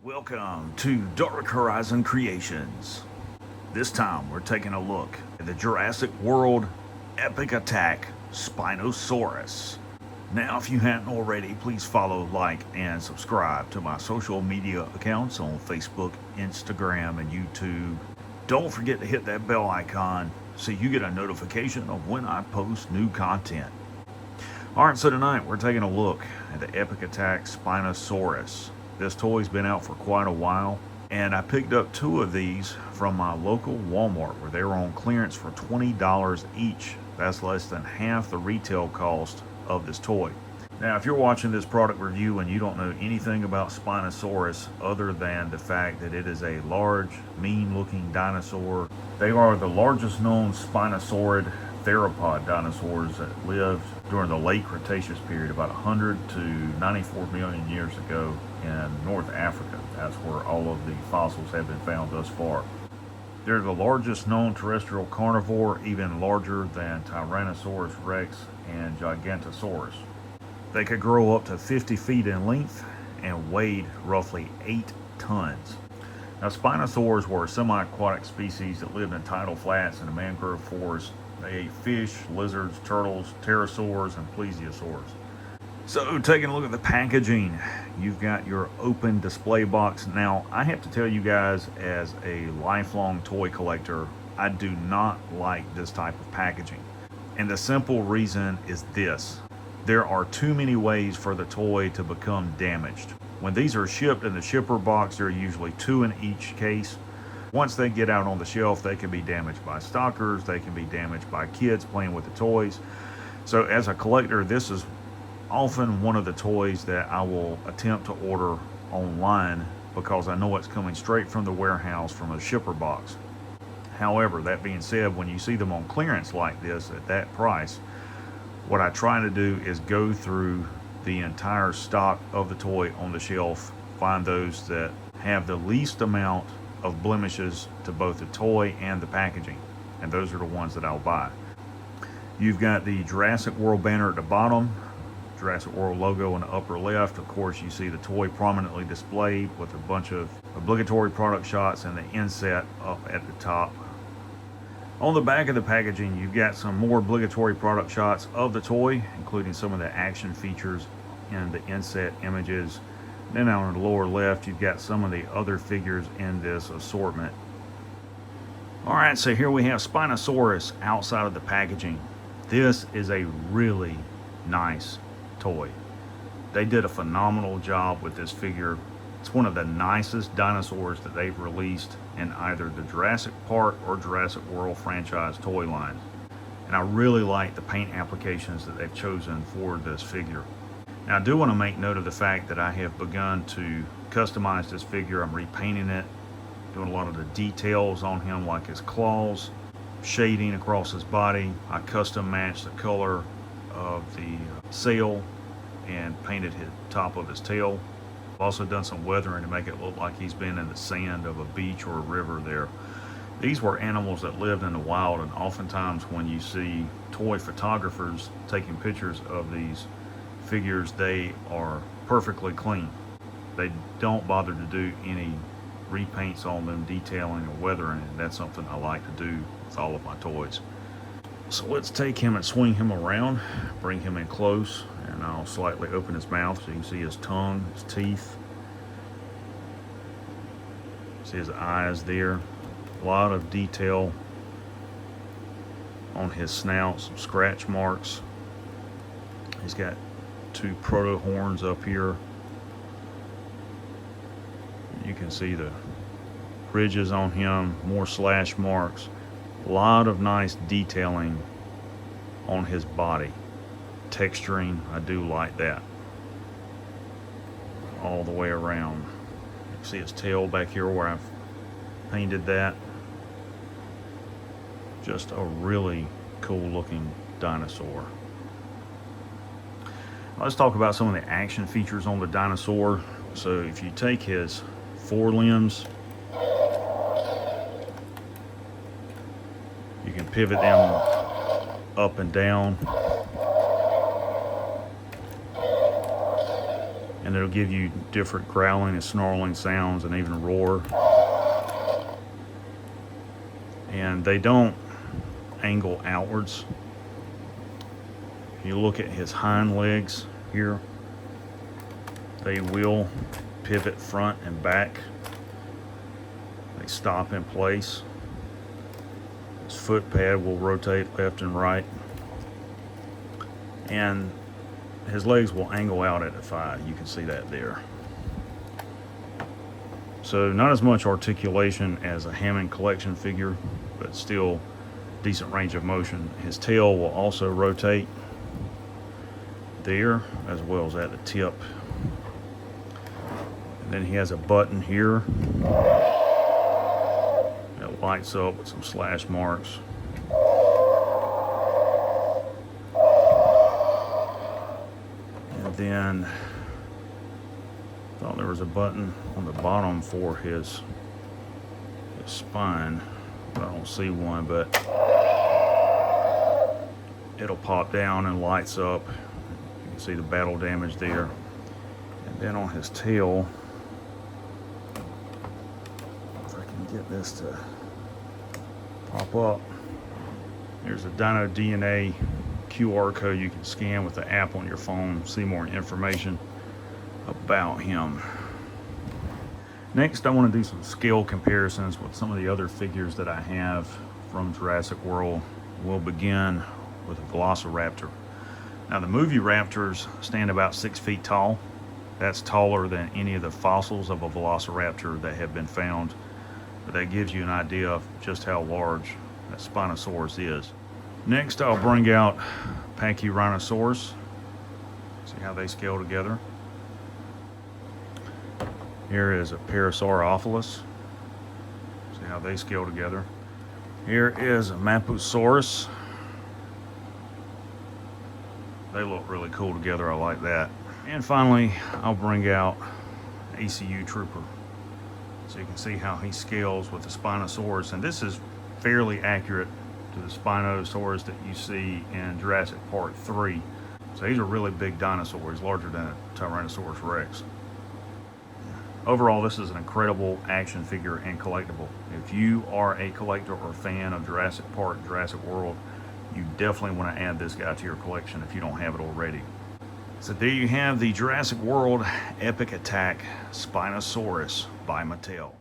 Welcome to Dark Horizon Creations. This time we're taking a look at the Jurassic World epic attack Spinosaurus. Now, if you hadn't already, please follow, like, and subscribe to my social media accounts on Facebook, Instagram, and YouTube. Don't forget to hit that bell icon so you get a notification of when I post new content. Alright, so tonight we're taking a look at the epic attack Spinosaurus. This toy's been out for quite a while, and I picked up two of these from my local Walmart where they were on clearance for $20 each. That's less than half the retail cost of this toy. Now, if you're watching this product review and you don't know anything about Spinosaurus other than the fact that it is a large, mean-looking dinosaur, they are the largest known spinosaurid theropod dinosaurs that lived during the late Cretaceous period, about 100 to 94 million years ago in North Africa. That's where all of the fossils have been found thus far. They're the largest known terrestrial carnivore, even larger than Tyrannosaurus rex and Gigantosaurus. They could grow up to 50 feet in length and weighed roughly 8 tons. Now, Spinosaurs were a semi-aquatic species that lived in tidal flats and the mangrove forest. They ate fish, lizards, turtles, pterosaurs, and plesiosaurs. So, taking a look at the packaging, you've got your open display box. Now, I have to tell you guys, as a lifelong toy collector, I do not like this type of packaging. And the simple reason is this: there are too many ways for the toy to become damaged. When these are shipped in the shipper box, there are usually 2 in each case. Once they get out on the shelf, they can be damaged by stalkers, they can be damaged by kids playing with the toys. So as a collector, this is often one of the toys that I will attempt to order online because I know it's coming straight from the warehouse from a shipper box. However, that being said, when you see them on clearance like this at that price, what I try to do is go through the entire stock of the toy on the shelf, find those that have the least amount of blemishes to both the toy and the packaging, and those are the ones that I'll buy. You've got the Jurassic World banner at the bottom, Jurassic World logo in the upper left. Of course, you see the toy prominently displayed with a bunch of obligatory product shots and the inset up at the top. On the back of the packaging, you've got some more obligatory product shots of the toy, including some of the action features in the inset images. Then on the lower left, you've got some of the other figures in this assortment. Alright, so here we have Spinosaurus outside of the packaging. This is a really nice toy. They did a phenomenal job with this figure. It's one of the nicest dinosaurs that they've released in either the Jurassic Park or Jurassic World franchise toy lines. And I really like the paint applications that they've chosen for this figure. Now, I do want to make note of the fact that I have begun to customize this figure. I'm repainting it, doing a lot of the details on him, like his claws, shading across his body. I custom matched the color of the sail and painted the top of his tail. I've also done some weathering to make it look like he's been in the sand of a beach or a river there. These were animals that lived in the wild, and oftentimes when you see toy photographers taking pictures of these figures, they are perfectly clean. They don't bother to do any repaints on them, detailing or weathering, and that's something I like to do with all of my toys. So let's take him and swing him around, bring him in close, and I'll slightly open his mouth so you can see his tongue, his teeth. See his eyes there. A lot of detail on his snout, some scratch marks. He's got 2 proto horns up here. You can see the ridges on him, more slash marks. A lot of nice detailing on his body. Texturing, I do like that. All the way around. You can see his tail back here where I've painted that. Just a really cool looking dinosaur. Let's talk about some of the action features on the dinosaur. So if you take his forelimbs, you can pivot them up and down. and it'll give you different growling and snarling sounds and even roar. And they don't angle outwards. If you look at his hind legs here, they will pivot front and back. They stop in place. His foot pad will rotate left and right. And his legs will angle out at a thigh. You can see that there. So not as much articulation as a Hammond collection figure, but still decent range of motion. His tail will also rotate there as well as at the tip. And then he has a button here that lights up with some slash marks. And then thought there was a button on the bottom for his spine, but I don't see one, but it'll pop down and lights up. You can see the battle damage there. And then on his tail, if I can get this to pop up, there's a Dino DNA QR code you can scan with the app on your phone, see more information about him. Next, I want to do some scale comparisons with some of the other figures that I have from Jurassic World. We'll begin with a Velociraptor. Now, the movie raptors stand about 6 feet tall. That's taller than any of the fossils of a Velociraptor that have been found, but that gives you an idea of just how large that Spinosaurus is. Next, I'll bring out Pachyrhinosaurus. See how they scale together. Here is a Parasaurolophus. See how they scale together. Here is a Mapusaurus. They look really cool together. I like that. And finally, I'll bring out ACU Trooper. So you can see how he scales with the Spinosaurus. And this is fairly accurate to the Spinosaurus that you see in Jurassic Park 3. So he's a really big dinosaur. He's larger than a Tyrannosaurus Rex. Overall, this is an incredible action figure and collectible. If you are a collector or fan of Jurassic Park, Jurassic World, you definitely want to add this guy to your collection if you don't have it already. So there you have the Jurassic World Epic Attack Spinosaurus by Mattel.